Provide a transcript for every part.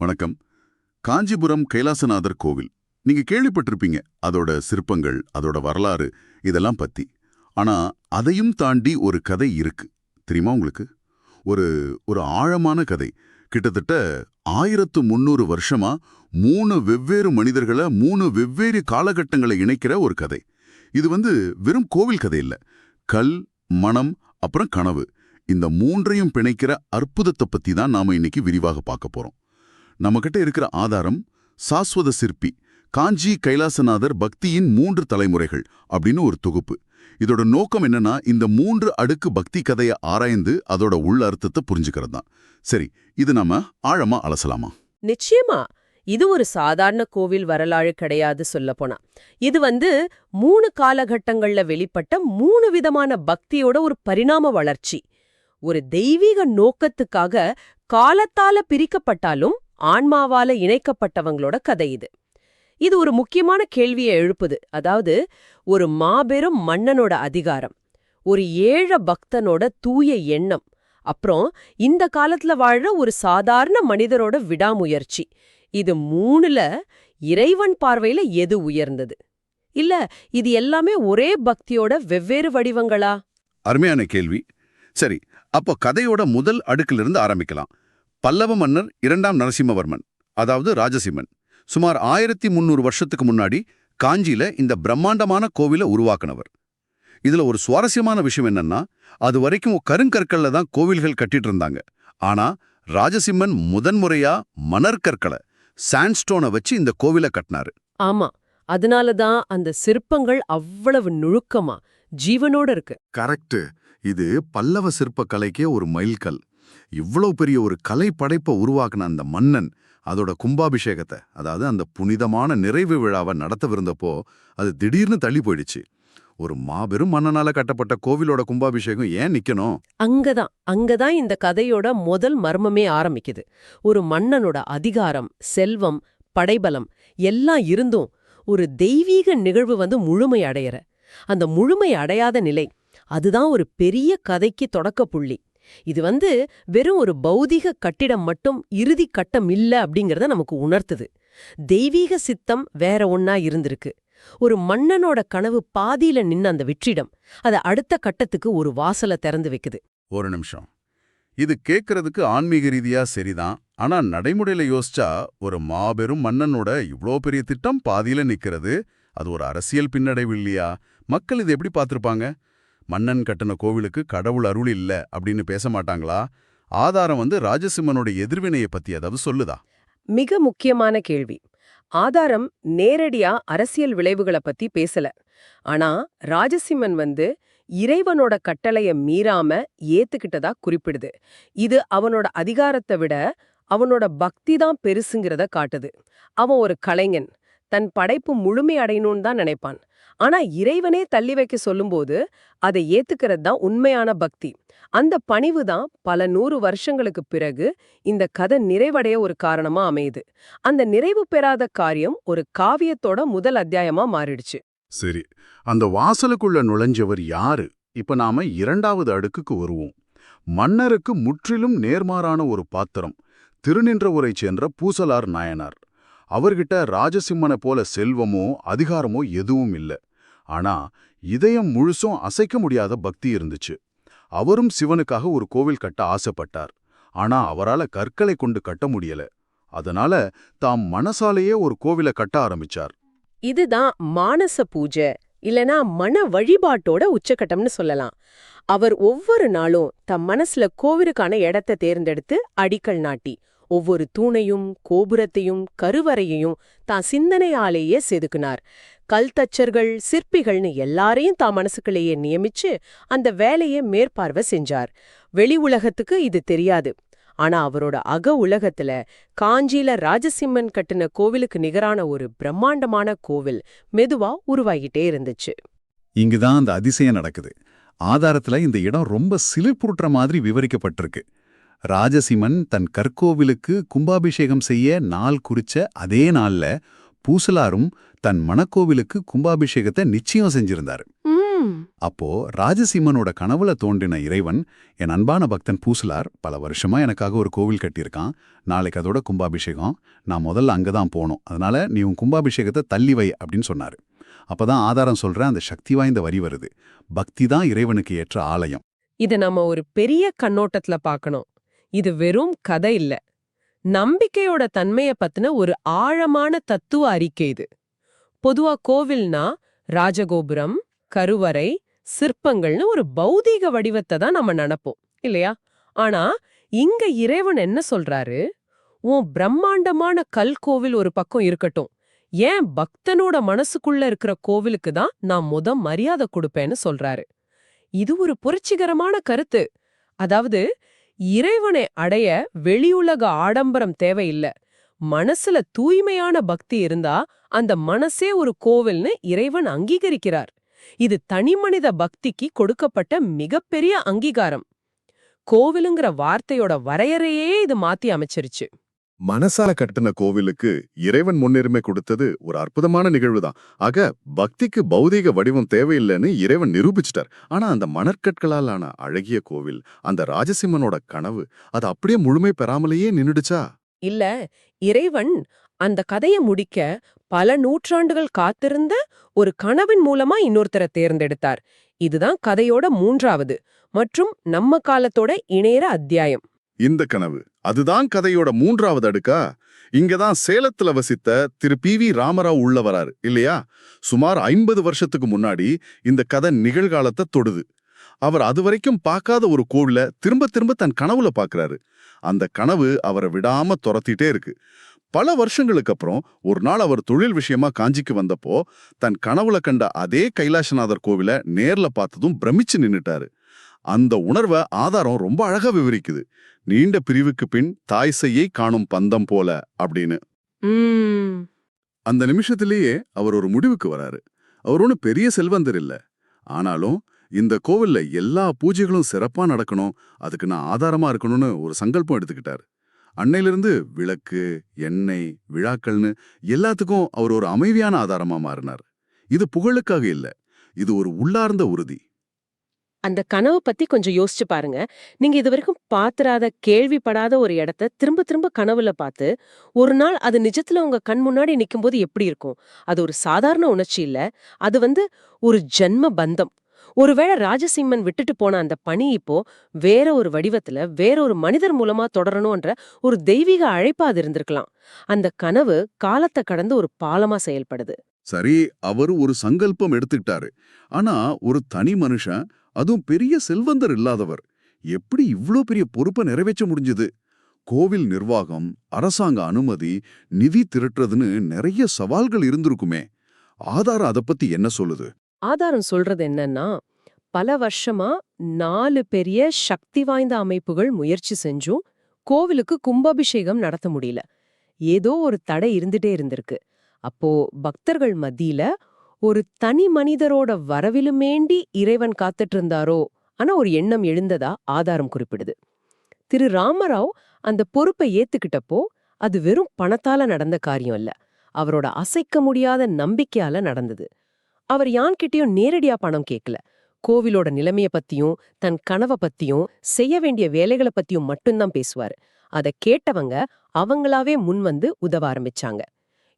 வணக்கம். காஞ்சிபுரம் கைலாசநாதர் கோவில் நீங்க கேள்விப்பட்டிருப்பீங்க. அதோட சிற்பங்கள், அதோட வரலாறு இதெல்லாம் பத்தி. ஆனா அதையும் தாண்டி ஒரு கதை இருக்கு. தெரியுமா உங்களுக்கு? ஒரு ஒரு ஆழமான கதை. கிட்டத்தட்ட 1300 வருஷமா 3 வெவ்வேறு மனிதர்களை 3 வெவ்வேறு காலகட்டங்களை இணைக்கிற ஒரு கதை. இது வெறும் கோவில் கதை இல்ல. கல், மனம், அப்புறம் கனவு, இந்த மூன்றையும் பிணைக்கிற அற்புதத்தை பத்தி தான் நாம இன்னைக்கு விரிவாக பார்க்க போறோம். நம்மகிட்ட இருக்கிற ஆதாரம் சாஸ்வத சிற்பி காஞ்சி கைலாசநாதர் பக்தியின் 3 தலைமுறைகள் அப்படின்னு ஒரு தொகுப்பு. இதோட நோக்கம் என்னன்னா, இந்த 3 அடுக்கு பக்தி கதையை ஆராய்ந்து அதோட உள்ள அர்த்தத்தை புரிஞ்சுக்கிறது தான். சரி, இது நாம ஆழமா அலசலாமா? நிச்சயமா. இது ஒரு சாதாரண கோவில் வரலாறு கிடையாது சொல்லப்போனா. இது 3 காலகட்டங்கள்ல வெளிப்பட்ட 3 விதமான பக்தியோட ஒரு பரிணாம வளர்ச்சி. ஒரு தெய்வீக நோக்கத்துக்காக காலத்தால பிரிக்கப்பட்டாலும் ஆன்மாவால இணைக்கப்பட்டவங்களோட கதை இது. இது ஒரு முக்கியமான கேள்வியை எழுப்புது. அதாவது, ஒரு மாபெரும் மன்னனோட அதிகாரம், ஒரு ஏழை பக்தனோட தூய எண்ணம், அப்புறம் இந்த காலத்துல வாழ்ற ஒரு சாதாரண மனிதரோட விடாமுயற்சி. இது 3ல இறைவன் பார்வையில எது உயர்ந்தது? இல்ல இது எல்லாமே ஒரே பக்தியோட வெவ்வேறு வடிவங்களா? அருமையான கேள்வி. சரி, அப்போ கதையோட முதல் அடுக்கிலிருந்து ஆரம்பிக்கலாம். பல்லவ மன்னர் 2ஆம் நரசிம்மவர்மன், அதாவது ராஜசிம்மன், சுமார் 1300 வருஷத்துக்கு முன்னாடி காஞ்சியில இந்த பிரம்மாண்டமான கோவிலை உருவாக்குனவர். இதுல ஒரு சுவாரஸ்யமான விஷயம் என்னன்னா, அது வரைக்கும் கருங்கற்கள்ல தான் கோவில்கள் கட்டிட்டு இருந்தாங்க. ஆனா ராஜசிம்மன் முதன்முறையா மணற்கற்களை, சாண்ட்ஸ்டோனை வச்சு இந்த கோவிலை கட்டினாரு. ஆமா, அதனாலதான் அந்த சிற்பங்கள் அவ்வளவு நுணுக்கமா ஜீவனோட இருக்கு. கரெக்ட். இது பல்லவ சிற்ப கலைக்கே ஒரு மைல்கல். இவ்வளவு பெரிய ஒரு கலை படைப்பை உருவாக்குன அந்த மன்னன் அதோட கும்பாபிஷேகத்தை, அதாவது அந்த புனிதமான நிறைவு விழாவை நடத்தவிருந்தப்போ அது திடீர்னு தள்ளி போயிடுச்சு. ஒரு மாபெரும் மன்னனால கட்டப்பட்ட கோவிலோட கும்பாபிஷேகம் ஏன் நிக்கணும்? அங்கதான் இந்த கதையோட முதல் மர்மமே ஆரம்பிக்குது. ஒரு மன்னனோட அதிகாரம், செல்வம், படைபலம் எல்லாம் இருந்தும் ஒரு தெய்வீக நிகழ்வு முழுமை அடையற அந்த முழுமை அடையாத நிலை, அதுதான் ஒரு பெரிய கதைக்கு தொடக்க புள்ளி. இது வெறும் ஒரு பௌதிக கட்டிடம் மட்டும் இறுதி கட்டம் இல்ல அப்படிங்கறத நமக்கு உணர்த்துது. தெய்வீக சித்தம் வேற ஒன்னா இருந்திருக்கு. ஒரு மன்னனோட கனவு பாதியில நின்ன அந்த வெற்றிடம் அது அடுத்த கட்டத்துக்கு ஒரு வாசலை திறந்து வைக்குது. ஒரு நிமிஷம். இது கேட்கறதுக்கு ஆன்மீக ரீதியா சரிதான். ஆனா நடைமுறையில யோசிச்சா, ஒரு மாபெரும் மன்னனோட இவ்ளோ பெரிய திட்டம் பாதியில நிக்கிறது, அது ஒரு அரசியல் பின்னடைவு இல்லையா? மக்கள் இதை எப்படி பார்த்திருப்பாங்க? மன்னன் கட்டின கோவிலுக்கு கடவுள் அருள் இல்ல அப்படின்னு பேச மாட்டாங்களா? ஆதாரம் ராஜசிம்மனோட எதிர்வினையை பத்தி ஏதாவது சொல்லுதா? மிக முக்கியமான கேள்வி. ஆதாரம் நேரடியா அரசியல் விளைவுகளை பத்தி பேசல. ஆனா ராஜசிம்மன் இறைவனோட கட்டளைய மீறாம ஏத்துக்கிட்டதா குறிப்பிடுது. இது அவனோட அதிகாரத்தை விட அவனோட பக்தி தான் பெருசுங்கிறத காட்டுது. அவன் ஒரு கலைஞன், தன் படைப்பு முழுமை அடையணும்னு தான் நினைப்பான். ஆனா இறைவனே தள்ளி வைக்க சொல்லும்போது அதை ஏத்துக்கிறது தான் உண்மையான பக்தி. அந்த பணிவு தான் பல 100 வருஷங்களுக்கு பிறகு இந்த கதை நிறைவடைய ஒரு காரணமா அமையுது. அந்த நிறைவு பெறாத காரியம் ஒரு காவியத்தோட முதல் அத்தியாயமா மாறிடுச்சு. சரி, அந்த வாசலுக்குள்ள நுழைஞ்சவர் யாரு? இப்ப நாம 2வது அடுக்குக்கு வருவோம். மன்னருக்கு முற்றிலும் நேர்மாறான ஒரு பாத்திரம், திருநின்றவூரைச் சேர்ந்த பூசலார் நாயனார். அவர்கிட்ட ராஜசிம்மனை போல செல்வமோ அதிகாரமோ எதுவும் இல்ல. ஆனா இதயம் முழுசும் அசைக்க முடியாத பக்தி இருந்துச்சு. அவரும் சிவனுக்காக ஒரு கோவில் கட்ட ஆசைப்பட்டார். ஆனா அவரால கற்களை கொண்டு கட்ட முடியல. அதனால தாம் மனசாலேயே ஒரு கோவிலை கட்ட ஆரம்பிச்சார். இதுதான் மானச பூஜை, இல்லனா மன வழிபாட்டோட உச்சகட்டம்னு சொல்லலாம். அவர் ஒவ்வொரு நாளும் தம் மனசுல கோவிலுக்கான இடத்தை தேர்ந்தெடுத்து அடிக்கல் நாட்டி ஒவ்வொரு தூணையும் கோபுரத்தையும் கருவறையையும் தான் சிந்தனையாலேயே செதுக்குனார். கல்தச்சர்கள், சிற்பிகள்னு எல்லாரையும் தான் மனசுக்குள்ளேயே நியமிச்சு அந்த வேலையை மேற்பார்வை செஞ்சார். வெளி உலகத்துக்கு இது தெரியாது. ஆனா அவரோட அக உலகத்துல காஞ்சியில ராஜசிம்மன் கட்டின கோவிலுக்கு நிகரான ஒரு பிரம்மாண்டமான கோவில் மெதுவா உருவாகிட்டே இருந்துச்சு. இங்குதான் அந்த அதிசயம் நடக்குது. ஆதாரத்துல இந்த இடம் ரொம்ப சிலிர்ப்புறுற மாதிரி விவரிக்கப்பட்டிருக்கு. ராஜசிம்மன் தன் கற்கோவிலுக்கு கும்பாபிஷேகம் செய்ய நாள் குறிச்ச அதே நாள்ல பூசலாரும் தன் மணக்கோவிலுக்கு கும்பாபிஷேகத்தை நிச்சயம் செஞ்சிருந்தாரு. அப்போ ராஜசிம்மனோட கனவுல தோன்றின இறைவன், என் அன்பான பக்தன் பூசலார் பல வருஷமா எனக்காக ஒரு கோவில் கட்டியிருக்கான், நாளைக்கு அதோட கும்பாபிஷேகம், நான் முதல்ல அங்கதான் போகணும், அதனால நீ உன் கும்பாபிஷேகத்தை தள்ளி வை அப்படின்னு சொன்னாரு. அப்பதான் ஆதாரம் சொல்றேன், அந்த சக்தி வாய்ந்த வரி வருது, பக்தி தான் இறைவனுக்கு ஏற்ற ஆலயம். இத நம்ம ஒரு பெரிய கண்ணோட்டத்துல பார்க்கணும். இது வெறும் கதை இல்ல, நம்பிக்கையோட தன்மைய பத்தின ஒரு ஆழமான தத்துவ அறிக்கை இது. பொதுவா கோவில்னா ராஜகோபுரம், கருவறை, சிற்பங்கள்னு ஒரு பௌதீக வடிவத்தை தான் நம்ம நினைப்போம் இல்லையா? ஆனா இங்க இறைவன் என்ன சொல்றாரு, உன் பிரம்மாண்டமான கல் கோவில் ஒரு பக்கம் இருக்கட்டும், ஏன் பக்தனோட மனசுக்குள்ள இருக்கிற கோவிலுக்கு தான் நான் மரியாதை கொடுப்பேன்னு சொல்றாரு. இது ஒரு புரட்சிகரமான கருத்து. அதாவது இறைவனை அடைய வெளியுலக ஆடம்பரம் தேவையில்ல, மனசுல தூய்மையான பக்தி இருந்தா அந்த மனசே ஒரு கோவில்னு இறைவன் அங்கீகரிக்கிறார். இது தனிமனித பக்திக்கு கொடுக்கப்பட்ட மிகப்பெரிய அங்கீகாரம். கோவிலுங்கிற வார்த்தையோட வரையறையே இது மாத்தி அமைச்சிருச்சு. மனசால கட்டின கோவிலுக்கு இறைவன் முன்னுரிமை கொடுத்தது ஒரு அற்புதமான நிகழ்வுதான். ஆக பக்திக்கு பௌதீக வடிவம் தேவையில்லைன்னு இறைவன் நிரூபிச்சிட்டார். ஆனா அந்த மணற்கற்களால் ஆன அழகிய கோவில், அந்த ராஜசிம்மனோட கனவு, அது அப்படியே முழுமை பெறாமலேயே நின்னுடுச்சா? இல்ல, இறைவன் அந்த கதைய முடிக்க பல நூற்றாண்டுகள் காத்திருந்த ஒரு கனவின் மூலமா இன்னொருத்தரை தேர்ந்தெடுத்தார். இதுதான் கதையோட 3வது மற்றும் நம்ம காலத்தோட இணையற அத்தியாயம். இந்த கனவு அதுதான் கதையோட 3வது அடுக்கா? இங்கதான் சேலத்துல வசித்த திரு பி.வி. ராமராவ் உள்ள வராரு இல்லையா? சுமார் 50 வருஷத்துக்கு முன்னாடி இந்த கதை நிகழ்காலத்தை தொடுது. அவர் அதுவரைக்கும் பார்க்காத ஒரு கோவில திரும்ப திரும்ப தன் கனவுல பார்க்கறாரு. அந்த கனவு அவரை விடாம துரத்திட்டே இருக்கு. பல வருஷங்களுக்கு அப்புறம் ஒரு நாள் அவர் தொழில் விஷயமா காஞ்சிக்கு வந்தப்போ தன் கனவுல கண்ட அதே கைலாசநாதர் கோவில நேர்ல பார்த்ததும் பிரமிச்சு நின்னுட்டாரு. அந்த உணர்வை ஆதாரம் ரொம்ப அழகா விவரிக்குது. நீண்ட பிரிவுக்கு பின் தாய் செய்யை காணும் பந்தம் போல அப்படின்னு. அந்த நிமிஷத்திலேயே அவர் ஒரு முடிவுக்கு வராரு. அவர் ஒன்றும் பெரிய செல்வந்தர் இல்ல, ஆனாலும் இந்த கோவில்ல எல்லா பூஜைகளும் சிறப்பா நடக்கணும், அதுக்கு நான் ஆதாரமா இருக்கணும்னு ஒரு சங்கல்பம் எடுத்துக்கிட்டாரு. அன்னையிலிருந்து விளக்கு, எண்ணெய், விழாக்கள்னு எல்லாத்துக்கும் அவர் ஒரு அமைதியான ஆதாரமா மாறினார். இது புகழுக்காக இல்ல, இது ஒரு உள்ளார்ந்த உறுதி. அந்த கனவு பத்தி கொஞ்சம் யோசிச்சு பாருங்க. நீங்க இதுவரைக்கும் பாத்திராத, கேள்விப்படாத ஒரு இடத்த திரும்ப திரும்ப கனவுல பார்த்து ஒரு நாள் அது நிஜத்துல உங்க கண் முன்னாடி நிக்கும்போது எப்படி இருக்கும்? அது ஒரு சாதாரண உணர்ச்சி இல்ல, அது ஒரு ஜன்ம பந்தம். ஒருவேளை ராஜசிம்மன் விட்டுட்டு போன அந்த பணி இப்போ வேற ஒரு வடிவத்துல வேற ஒரு மனிதர் மூலமா தொடரணும்ன்ற ஒரு தெய்வீக அழைப்பா அது இருந்திருக்கலாம். அந்த கனவு காலத்தை கடந்து ஒரு பாலமா செயல்படுது. சரி, அவர் ஒரு சங்கல்பம் எடுத்துக்கிட்டாரு. ஆனா ஒரு தனி மனுஷன், அதுவும் பெரிய செல்வந்தர் இல்லாதவர், எப்படி இவ்ளோ பெரிய பொறுப்பை நிறைவேற்ற முடிஞ்சது? கோவில் நிர்வாகம், அரசாங்க அனுமதி, நிதி திரட்டுறதுன்னு நிறைய சவால்கள் இருந்திருக்குமே. ஆதாரம் அதை பத்தி என்ன சொல்லுது? ஆதாரம் சொல்றது என்னன்னா, பல வருஷமா 4 பெரிய சக்தி வாய்ந்த அமைப்புகள் முயற்சி செஞ்சும் கோவிலுக்கு கும்பாபிஷேகம் நடத்த முடியல. ஏதோ ஒரு தடை இருந்துட்டே இருந்திருக்கு. அப்போ பக்தர்கள் மத்தியில ஒரு தனி மனிதரோட வரவிலுமேண்டி இறைவன் காத்துட்டு இருந்தாரோ ஆனா ஒரு எண்ணம் எழுந்ததா ஆதாரம் குறிப்பிடுது. திரு ராமராவ் அந்த பொறுப்பை ஏத்துக்கிட்டப்போ அது வெறும் பணத்தால நடந்த காரியம் இல்ல, அவரோட அசைக்க முடியாத நம்பிக்கையால நடந்தது. அவர் யான்கிட்டயும் நேரடியா பணம் கேட்கல. கோவிலோட நிலைமைய பத்தியும் தன் கனவை பத்தியும் செய்ய வேண்டிய வேலைகளை பத்தியும் மட்டும்தான் பேசுவாரு. அதை கேட்டவங்க அவங்களாவே முன்வந்து உதவ ஆரம்பிச்சாங்க.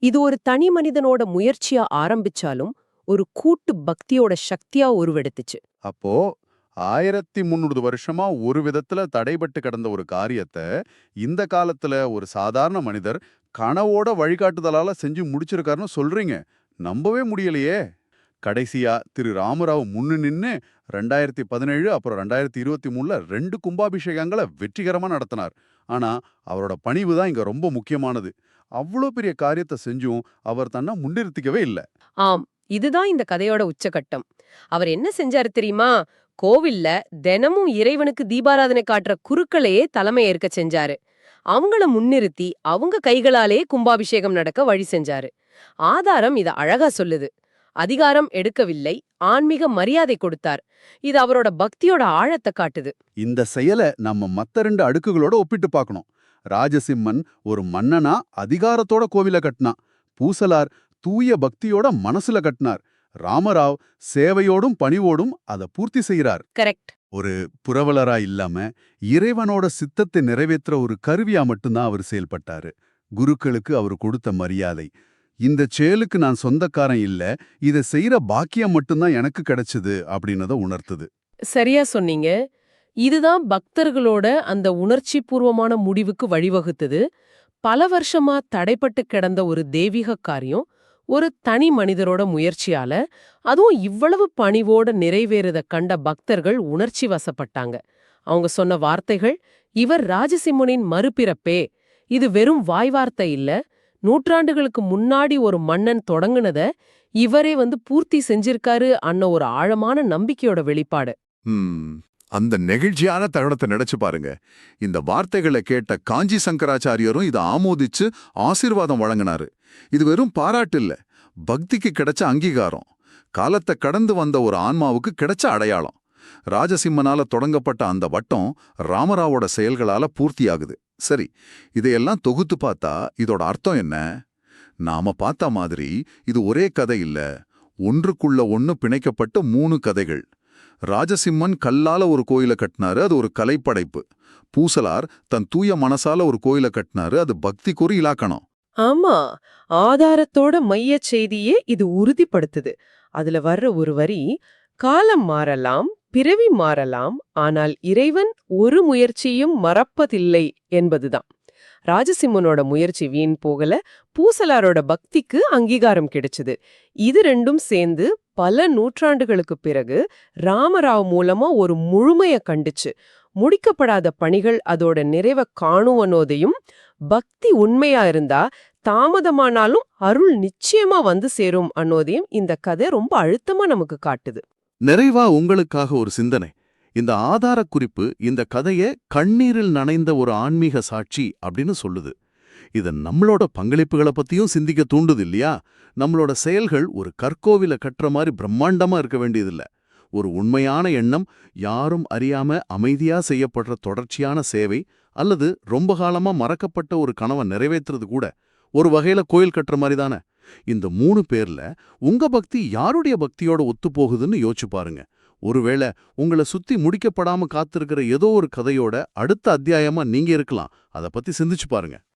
இது ஒரு தனி மனிதனோட முயற்சியா ஆரம்பிச்சாலும் ஒரு கூட்டு பக்தியோட சக்தியா உருவெடுத்துச்சு. அப்போ 1300 வருஷமா ஒரு விதத்துல தடைபட்டு கிடந்த ஒரு காரியத்தை இந்த காலத்துல ஒரு சாதாரண மனிதர் கனவோட வழிகாட்டுதலால செஞ்சு முடிச்சிருக்காருன்னு சொல்றீங்க. நம்பவே முடியலையே. கடைசியா திரு ராமராவ் முன்னு நின்னு 2017 அப்புறம் 2023ல 2 கும்பாபிஷேகங்களை வெற்றிகரமா நடத்தினார். ஆனா அவரோட பணிவு தான் இங்க ரொம்ப முக்கியமானது. அவ்வளோ பெரிய காரியத்தை செஞ்சும் அவர் தன்னை முன்னிறுத்திக்கவே இல்ல. ஆம், இதுதான் இந்த கதையோட உச்சகட்டம். அவர் என்ன செஞ்சாரு தெரியுமா? கோவில்ல தினமும் இறைவனுக்கு தீபாராதனை காட்டுற குருக்களையே தலைமை ஏற்க செஞ்சாரு. அவங்கள முன்னிறுத்தி அவங்க கைகளாலே கும்பாபிஷேகம் நடக்க வழி செஞ்சாரு. ஆதாரம் இத அழகா சொல்லுது. அதிகாரம் எடுக்கவில்லை, ஆன்மீக மரியாதை கொடுத்தார். இது அவரோட பக்தியோட ஆழத்தை காட்டுது. இந்த செயலை நம்ம மத்த 2 அடுக்குகளோட ஒப்பிட்டு பார்க்கணும். ராஜசிம்மன் ஒரு மன்னனா அதிகாரத்தோட கோவில கட்டினா, பூசலார் தூய பக்தியோட மனசுல கட்டினார். ராமராவ் சேவையோடும் பணிவோடும் அதை பூர்த்தி செய்கிறார். கரெக்ட். ஒரு புரவலரா இல்லாம இறைவனோட சித்தத்தை நிறைவேற்ற ஒரு கருவியா மட்டும்தான் அவர் செயல்பட்டாரு. குருக்களுக்கு அவர் கொடுத்த மரியாதை, இந்த செயலுக்கு நான் சொந்தக்காரன் இல்ல, இதை செய்யற பாக்கியம் மட்டும்தான் எனக்கு கிடைச்சது அப்படின்னத உணர்த்துது. சரியா சொன்னீங்க. இதுதான் பக்தர்களோட அந்த உணர்ச்சி பூர்வமான முடிவுக்கு வழிவகுத்தது. பல வருஷமா தடைப்பட்டு கிடந்த ஒரு தெய்வீக காரியம் ஒரு தனி மனிதரோட முயற்சியால, அதுவும் இவ்வளவு பணிவோட நிறைவேறத கண்ட பக்தர்கள் உணர்ச்சி வசப்பட்டாங்க. அவங்க சொன்ன வார்த்தைகள், இவர் ராஜசிம்மனின் மறுபிறப்பே, இது வெறும் வாய் வார்த்தை இல்ல, நூற்றாண்டுகளுக்கு முன்னாடி ஒரு மன்னன் தொடங்குனத இவரே பூர்த்தி செஞ்சிருக்காரு அன்ன ஒரு ஆழமான நம்பிக்கையோட வெளிப்பாடு. அந்த நெகிழ்ச்சியான தருணத்தை நினைச்சு பாருங்க. இந்த வார்த்தைகளை கேட்ட காஞ்சி சங்கராச்சாரியரும் இதை ஆமோதிச்சு ஆசீர்வாதம் வழங்கினாரு. இது வெறும் பாராட்டு இல்ல, பக்திக்கு கிடைச்ச அங்கீகாரம், காலத்தை கடந்து வந்த ஒரு ஆன்மாவுக்கு கிடைச்ச அடையாளம். ராஜசிம்மனால தொடங்கப்பட்ட அந்த வட்டம் ராமராவோட செயல்களால பூர்த்தியாகுது. சரி, இதையெல்லாம் தொகுத்து பார்த்தா இதோட அர்த்தம் என்ன? நாம பார்த்த மாதிரி இது ஒரே கதை இல்ல, ஒன்றுக்குள்ள ஒன்னு பிணைக்கப்பட்ட 3 கதைகள். ராஜசிம்மன் கல்லால ஒரு கோயில கட்டினாரு, அது ஒரு கலைப்படைப்பு. பூசலார் தன் தூய மனசால ஒரு கோயில கட்டினாரு, அது பக்திக்கு ஒரு இலாக்கணம். ஆமா, ஆதாரத்தோட மையச் செய்தியே இது உறுதிப்படுத்துது. அதுல வர்ற ஒரு வரி, காலம் மாறலாம், பிறவி மாறலாம், ஆனால் இறைவன் ஒரு முயற்சியும் மறப்பதில்லை என்பதுதான். ராஜசிம்மனோட முயற்சி வீண் போகல, பூசலாரோட பக்திக்கு அங்கீகாரம் கிடைச்சது. இது ரெண்டும் சேர்ந்து பல நூற்றாண்டுகளுக்கு பிறகு ராமராவ் மூலமா ஒரு முழுமைய கண்டுச்சு. முடிக்கப்படாத பணிகள் அதோட நிறைவை காணுவனோதையும், பக்தி உண்மையா இருந்தா தாமதமானாலும் அருள் நிச்சயமா சேரும் அன்னோதையும் இந்த கதை ரொம்ப அழுத்தமா நமக்கு காட்டுது. நிறைவா உங்களுக்காக ஒரு சிந்தனை. இந்த ஆதாரக் குறிப்பு இந்த கதையை கண்ணீரில் நனைந்த ஒரு ஆன்மீக சாட்சி அப்படின்னு சொல்லுது. இது நம்மளோட பங்களிப்புகளை பத்தியும் சிந்திக்க தூண்டுது இல்லையா? நம்மளோட செயல்கள் ஒரு கற்கோவில கட்டுற மாதிரி பிரம்மாண்டமா இருக்க வேண்டியதில்ல. ஒரு உண்மையான எண்ணம், யாரும் அறியாம அமைதியா செய்யப்படுற தொடர்ச்சியான சேவை, அல்லது ரொம்ப காலமா மறக்கப்பட்ட ஒரு கனவை நிறைவேற்றுறது கூட ஒரு வகையில கோயில் கட்டுற மாதிரி தானே. இந்த 3 பேர்ல உங்க பக்தி யாருடைய பக்தியோட ஒத்து போகுதுன்னு யோசிச்சு பாருங்க. ஒருவேளை உங்களை சுத்தி முடிக்கப்படாம காத்திருக்கிற ஏதோ ஒரு கதையோட அடுத்த அத்தியாயமா நீங்க இருக்கலாம். அதை பத்தி சிந்திச்சு பாருங்க.